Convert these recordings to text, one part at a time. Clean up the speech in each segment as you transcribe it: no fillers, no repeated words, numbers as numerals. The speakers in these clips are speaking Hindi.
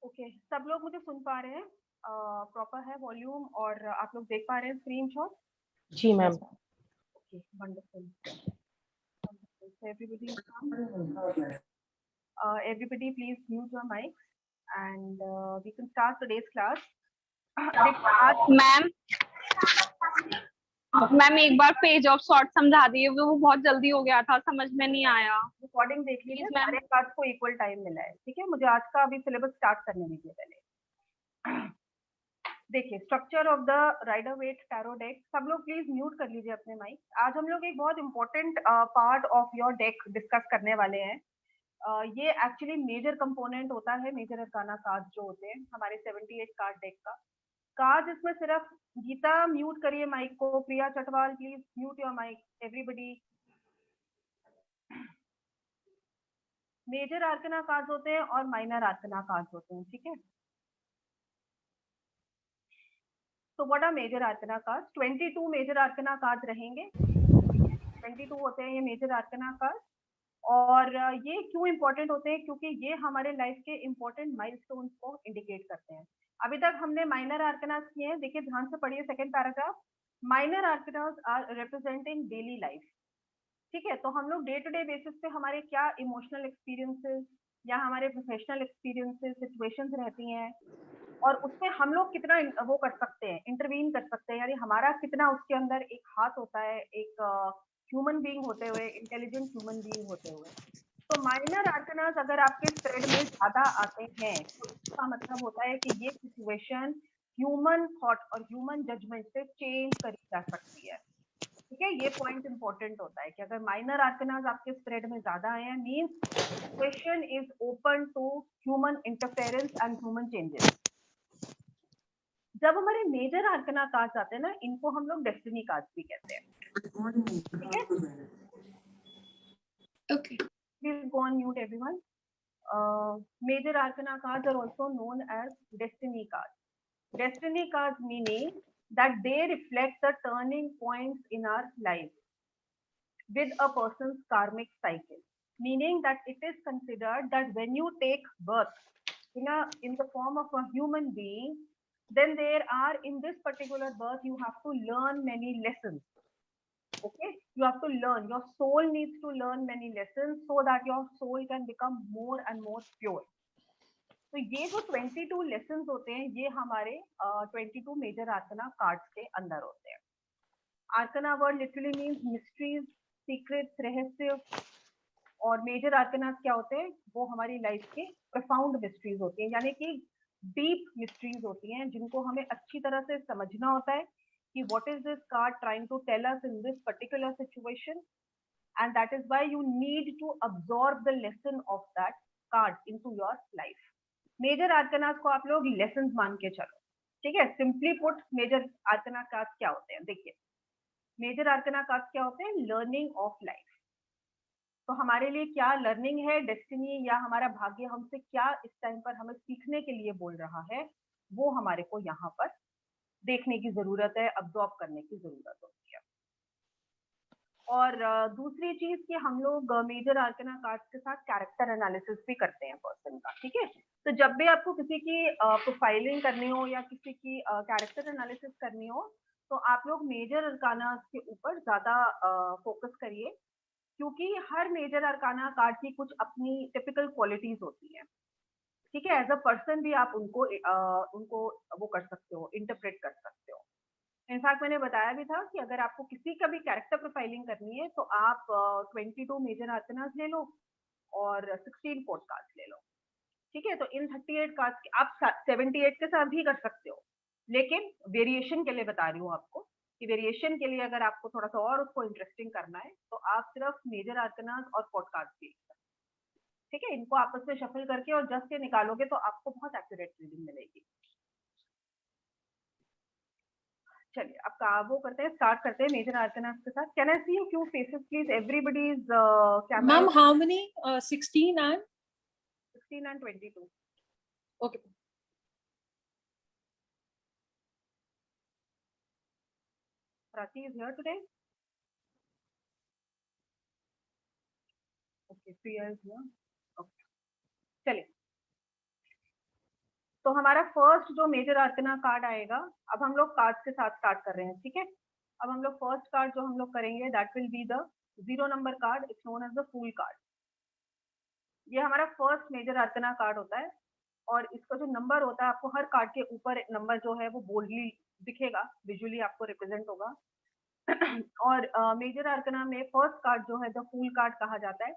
ओके, सब लोग मुझे सुन पा रहे हैं? प्रॉपर है वॉल्यूम और आप लोग देख पा रहे हैं स्क्रीनशॉट? जी ma'am. Okay, wonderful. So everybody please mute your mics and we can start today's class. देखिए आज मैम एक बार पेज ऑफ शॉर्ट समझा दिए, वो बहुत जल्दी हो गया था, समझ में नहीं आया। रिकॉर्डिंग देख लीजिए, सारे क्लास को इक्वल टाइम मिला है, ठीक है? मुझे आज का अभी सिलेबस स्टार्ट करने दीजिए पहले। देखिए, structure of the Rider Waite tarot deck, सब लोग प्लीज म्यूट कर लीजिए अपने माइक। आज हम लोग एक बहुत important part of your deck discuss करने वाले हैं। ये एक्चुअली मेजर कंपोनेंट होता है मेजर अरकाना कार्ड जो होते हैं हमारे 78 कार्ड डेक का। कार्ड इसमें सिर्फ गीता म्यूट करिए माइक को, Priya Chatwal please mute your mic, everybody. Major arcana card होते हैं और माइनर आर्कना कार्ड होते हैं, ठीक है? तो what are major arcana card? 22 major arcana card रहेंगे, 22 होते हैं ये मेजर आर्कना कार्ड। और ये क्यों इंपॉर्टेंट होते हैं? क्योंकि ये हमारे लाइफ के इंपॉर्टेंट माइलस्टोन्स को इंडिकेट करते हैं। अभी तक हमने माइनर आर्कनास किए हैं, देखिए ध्यान से पढ़िए second paragraph. Minor arcanas are representing daily life, ठीक है? तो हम लोग डे टू डे बेसिस पे हमारे क्या इमोशनल एक्सपीरियंसेस या हमारे प्रोफेशनल एक्सपीरियंसेस सिचुएशंस रहती हैं और उसमें हम लोग कितना वो कर सकते हैं, इंटरवीन कर सकते हैं, यानी हमारा कितना उसके अंदर एक हाथ होता है, एक ह्यूमन बीइंग होते हुए, इंटेलिजेंट ह्यूमन बीइंग होते हुए। तो माइनर आर्कनास अगर आपके स्प्रेड में ज्यादा आते हैं तो इसका मतलब होता है कि ये सिचुएशन ह्यूमन थॉट और ह्यूमन जजमेंट से चेंज करी जा सकती है, ठीक है? ये पॉइंट इंपॉर्टेंट होता है कि अगर माइनर आर्कनास आपके स्प्रेड में ज्यादा आए हैं means situation is open to human interference and human changes. जब हमारे मेजर आर्कना कार्ड्स आते हैं ना, इनको हम लोग डेस्टिनी कार्ड्स भी कहते हैं, ठीक है? Okay, please go on mute everyone. Major arcana cards are also known as destiny cards. Destiny cards meaning that they reflect the turning points in our life with a person's karmic cycle, meaning that it is considered that when you take birth in the form of a human being, then there are in this particular birth you have to learn many lessons. Okay, you have to learn, your soul needs to learn many lessons so that your soul can become more and more pure. तो ये जो 22 लेसन्स होते हैं ये हमारे 22 मेजर आर्कना कार्ड्स के अंदर होते हैं। Arcana word literally means mysteries, secrets, रहस्य। और मेजर आर्कनास क्या होते हैं? वो हमारी लाइफ के प्रोफाउंड मिस्ट्रीज होती हैं, यानी कि डीप मिस्ट्रीज होती हैं जिनको हमें अच्छी तरह से समझना होता है कि what is this card trying to tell us in this particular situation, and that is why you need to absorb the lesson of that card into your life. Major arcanas को आप लोग लेसन मान के चलो, ठीक है? Simply put major arcana cards क्या होते हैं? देखिए, मेजर आर्कना कार्ड्स क्या होते हैं? Learning of life. तो हमारे लिए क्या लर्निंग है, डेस्टिनी या हमारा भाग्य हमसे क्या इस टाइम पर हमें सीखने के लिए बोल रहा है, वो हमारे को यहाँ पर देखने की जरूरत है, अब्सॉर्ब करने की जरूरत होती है। और दूसरी चीज कि हम लोग मेजर आर्कना कार्ड्स के साथ कैरेक्टर एनालिसिस भी करते हैं पर्सन का, ठीक है? तो जब भी आपको किसी की प्रोफाइलिंग करनी हो या किसी की कैरेक्टर एनालिसिस करनी हो तो आप लोग मेजर अरकाना के ऊपर ज्यादा फोकस करिए, क्योंकि हर मेजर अरकाना कार्ड की कुछ अपनी टिपिकल क्वालिटीज होती हैं, ठीक है? एज अ पर्सन भी आप उनको वो कर सकते हो, इंटरप्रेट कर सकते हो। इनफैक्ट मैंने बताया भी था कि अगर आपको किसी का भी कैरेक्टर प्रोफाइलिंग करनी है तो आप 22 मेजर आर्कनास ले लो और 16 कोड कार्ड्स ले लो, ठीक है? तो इन 38 कार्ड्स आप 78 के साथ भी कर सकते हो, लेकिन वेरिएशन के लिए बता रही हूँ आपको कि वेरिएशन के लिए अगर आपको थोड़ा सा और उसको इंटरेस्टिंग करना है तो आप सिर्फ मेजर आर्कनास और कोड कार्ड्स भी, ठीक है? इनको आपस में शफल करके और जस्ट के निकालोगे तो आपको बहुत एक्यूरेट रीडिंग मिलेगी। चलिए आपका वो करते हैं, स्टार्ट करते हैं मेजर आर्कनास के साथ। Can I see you few faces please? Everybody is camera. Ma'am how many? 16 and 22। okay. Prati is here today. Okay, Priya is here. Okay, चलिए तो हमारा फर्स्ट जो मेजर आर्कना कार्ड आएगा, अब हम लोग कार्ड्स के साथ स्टार्ट कर रहे हैं, ठीक है। अब हम लोग फर्स्ट कार्ड जो हम लोग करेंगे that will be the 0 number card, it's known as the fool card. ये हमारा फर्स्ट मेजर आर्कना कार्ड होता है और इसका जो नंबर होता है, आपको हर कार्ड के ऊपर एक नंबर जो है वो बोल्डली दिखेगा, विजुअली आपको रिप्रेजेंट होगा। और मेजर आर्कना में फर्स्ट कार्ड जो है द फूल कार्ड कहा जाता है।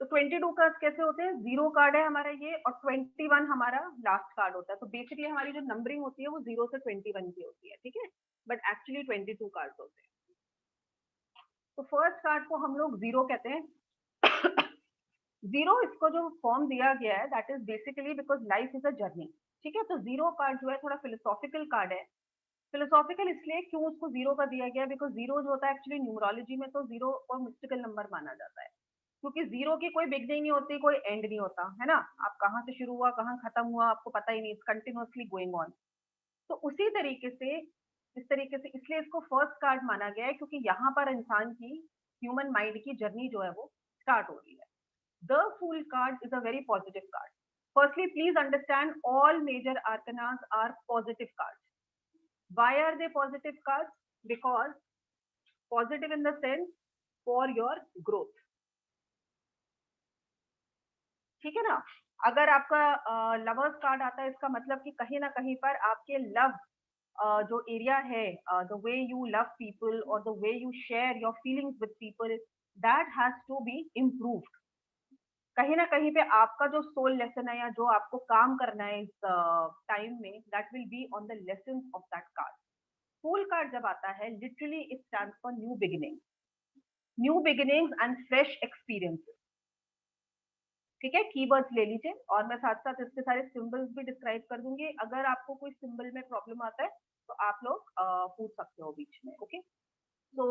तो 22 कार्ड कैसे होते हैं, 0 कार्ड है हमारा ये और 21 हमारा लास्ट कार्ड होता है। तो बेसिकली हमारी जो नंबरिंग होती है वो 0 से 21 की होती है, ठीक है, बट एक्चुअली 22 कार्ड होते हैं। तो फर्स्ट कार्ड को हम लोग 0 कहते हैं। 0 इसको जो फॉर्म दिया गया है that is basically because life is a journey, ठीक है। तो 0 कार्ड जो है थोड़ा फिलोसॉफिकल कार्ड है। फिलोसॉफिकल इसलिए क्यों उसको 0 का दिया गया, बिकॉज 0 जो होता है एक्चुअली न्यूमरोलॉजी में तो 0 और मिस्टिकल नंबर माना जाता है, क्योंकि 0 की कोई बिगनिंग नहीं होती, कोई एंड नहीं होता है ना। आप कहाँ से शुरू हुआ कहाँ खत्म हुआ आपको पता ही नहीं, इट्स कंटिन्यूअसली गोइंग ऑन। तो उसी तरीके से इस तरीके से इसलिए इसको फर्स्ट कार्ड माना गया है, क्योंकि यहाँ पर इंसान की ह्यूमन माइंड की जर्नी जो है वो स्टार्ट हो रही है। The fool card is a very positive card. Firstly please understand all major arcanas are positive cards. Why are they positive cards? Because positive in the sense for your growth. ठीक है ना। अगर आपका लवर्स कार्ड आता है, इसका मतलब कि कहीं ना कहीं पर आपके लव जो एरिया है, the way you love people और the way you share your feelings with people, that has to be improved. कहीं ना कहीं पे आपका जो सोल लेसन है या जो आपको काम करना है इस टाइम में, that will be on the lesson of that card. Fool card जब आता है literally it stands for new beginnings and fresh experiences, ठीक है। कीवर्ड्स ले लीजिए और मैं साथ साथ इसके सारे सिंबल्स भी डिस्क्राइब कर दूंगी। अगर आपको कोई सिंबल में प्रॉब्लम आता है तो आप लोग पूछ सकते हो बीच में, ओके। तो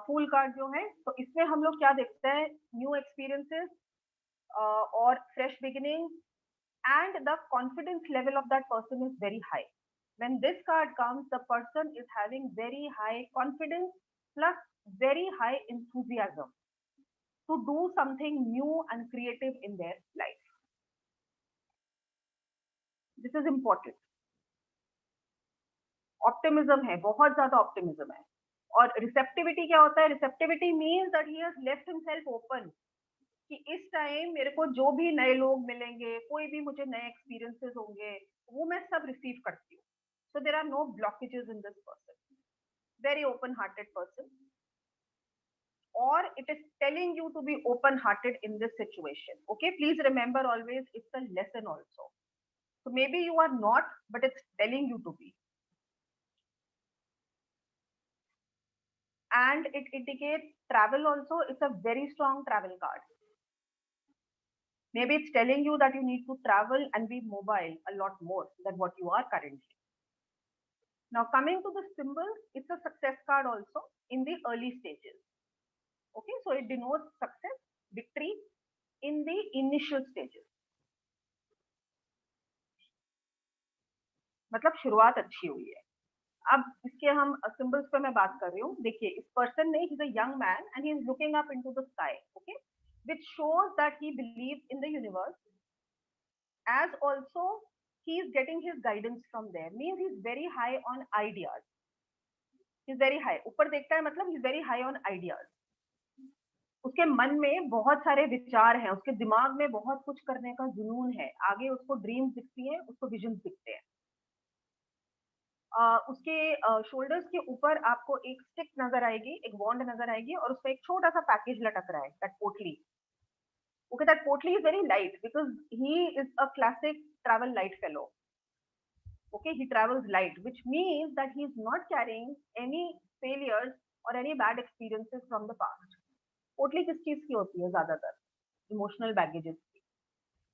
फूल कार्ड जो है, तो इसमें हम लोग क्या देखते हैं, न्यू एक्सपीरियंसेस और fresh beginning and the confidence level of that person is very high. When this card comes, the person is having very high confidence plus very high enthusiasm to do something new and creative in their life. This is important. Optimism है, बहुत ज्यादा optimism है। और receptivity क्या होता है, receptivity means that he has left himself open कि इस टाइम मेरे को जो भी नए लोग मिलेंगे, कोई भी मुझे नए एक्सपीरियंसेस होंगे, वो मैं सब रिसीव करती हूँ। So there are no blockages in this person. Very open-hearted person. Or it is telling you to be open-hearted in this situation. Okay, please remember always it's a lesson also. So maybe you are not, but it's telling you to be. And it indicates travel also. It's a very strong travel card. Maybe it's telling you that you need to travel and be mobile a lot more than what you are currently. Now coming to the symbol, it's a success card also in the early stages. Okay, so it denotes success, victory in the initial stages. मतलब शुरुआत अच्छी हुई है। अब इसके हम सिंबल्स पे मैं बात कर रही हूँ। देखिए इस पर्सन ने, ही is a young man and he is looking up into the sky, okay, which shows that he believes in the universe, as also he is getting his guidance from there, means he is very high on ideas. He is very high, ऊपर देखता है मतलब he is very high on ideas. उसके मन में बहुत सारे विचार हैं, उसके दिमाग में बहुत कुछ करने का जुनून है, आगे उसको ड्रीम्स दिखती हैं, उसको विजन्स दिखते हैं। उसके शोल्डर्स के ऊपर आपको एक स्टिक नजर आएगी, एक वॉन्ड नजर आएगी और उसमें एक छोटा सा पैकेज लटक रहा है, दैट पोटली। Okay, that potli is very light because he is a classic travel light fellow. Okay, he travels light, which means that he is not carrying any failures or any bad experiences from the past. पोटली किस चीज की होती है ज्यादातर, इमोशनल बैगेजेस की।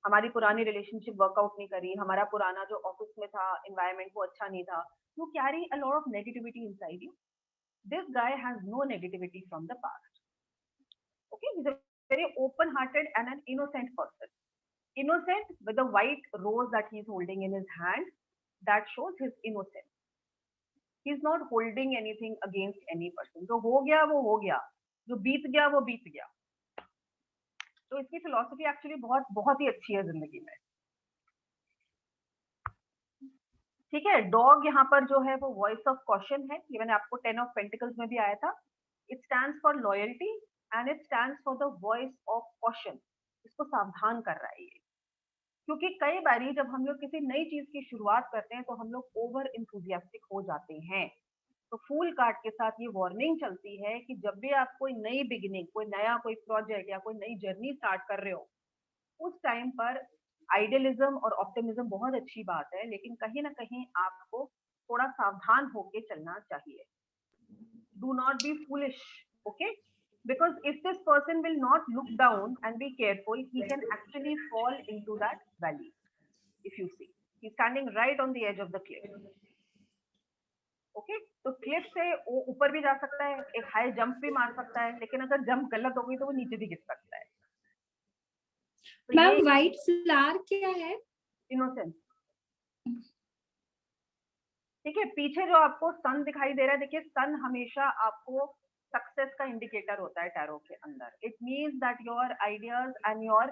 हमारी पुरानी रिलेशनशिप वर्कआउट नहीं करी, हमारा पुराना जो ऑफिस में था एनवायरनमेंट वो अच्छा नहीं था, you carry a lot of negativity inside you. This guy has no negativity from the past. Okay, he is a very open-hearted and an innocent person. Innocent with the white rose that he is holding in his hand, that shows his innocence. He is not holding anything against any person. जो हो गया वो हो गया, जो बीत गया वो बीत गया। तो इसकी फिलॉसफी एक्चुअली बहुत बहुत ही अच्छी है जिंदगी में। ठीक है, डॉग यहाँ पर जो है वो वॉइस ऑफ कॉशन है, ये मैंने आपको 10 ऑफ पेंटिकल्स में भी आया था। It stands for loyalty and it stands for the voice of caution, इसको सावधान कर रहा है ये। क्योंकि कई बारी जब हम लोग किसी नई चीज की शुरुआत करते हैं तो हम लोग ओवर इंथुजियास्टिक हो जाते हैं। तो फूल कार्ड के साथ ये वार्निंग चलती है कि जब भी आप कोई नई बिगिनिंग, कोई नया कोई प्रोजेक्ट या कोई नई जर्नी स्टार्ट कर रहे हो, उस टाइम पर आइडियलिज्म और ऑप्टिमिज्म बहुत अच्छी बात है, लेकिन कहीं ना कहीं आपको थोड़ा सावधान होके चलना चाहिए। Do not be foolish, okay, because if this person will not look down and be careful, he can actually fall into that valley. If you see, he's standing right on the edge of the cliff. Okay, तो क्लिफ से वो ऊपर भी जा सकता है, एक हाई जंप भी मार सकता है, लेकिन अगर जंप गलत हो गई तो वो नीचे भी गिर सकता है। तो मैम व्हाइट फ्लावर क्या है? इनोसेंस। ठीक है, पीछे जो आपको सन दिखाई दे रहा है, देखिए सन हमेशा आपको सक्सेस का इंडिकेटर होता है टैरो के अंदर। It means that your ideas and your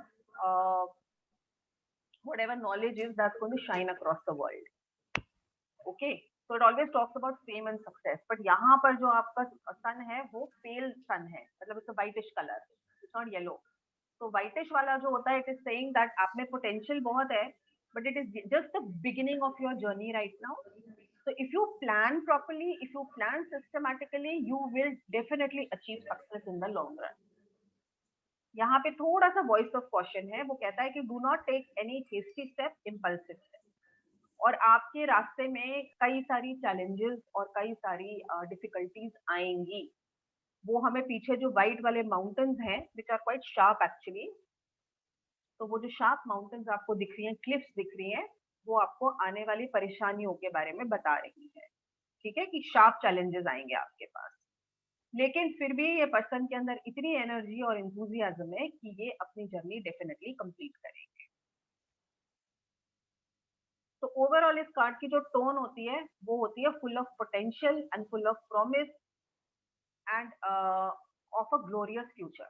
whatever knowledge is that's going to shine across the world. Okay, so it always talks about fame and success, but यहाँ पर जो आपका सन है वो pale sun है, मतलब it's a whitish color, it's not yellow. तो whitish वाला जो होता है, it is saying that आप में potential बहुत है, but it is just the beginning of your journey right now. So if you plan properly, if you plan systematically, you will definitely achieve success in the long run. यहाँ पे थोड़ा सा वॉइस ऑफ कॉशन है, वो कहता है कि do not take any hasty step, impulsive step. और आपके रास्ते में कई सारी चैलेंजेस और कई सारी डिफिकल्टीज आएंगी। वो हमें पीछे जो वाइट वाले माउंटेन्स हैं, which are quite sharp actually, तो वो जो शार्प माउंटेन्स आपको दिख रही हैं, क्लिफ्स दिख रही हैं, वो आपको आने वाली परेशानियों के बारे में बता रही है। ठीक है, कि शार्प चैलेंजेस आएंगे आपके पास, लेकिन फिर भी ये पर्सन के अंदर इतनी एनर्जी और एंथुसियाज्म है कि ये अपनी जर्नी डेफिनेटली कंप्लीट करेंगे। तो ओवरऑल इस कार्ड की जो टोन होती है वो होती है full of potential and full of promise end of a glorious future.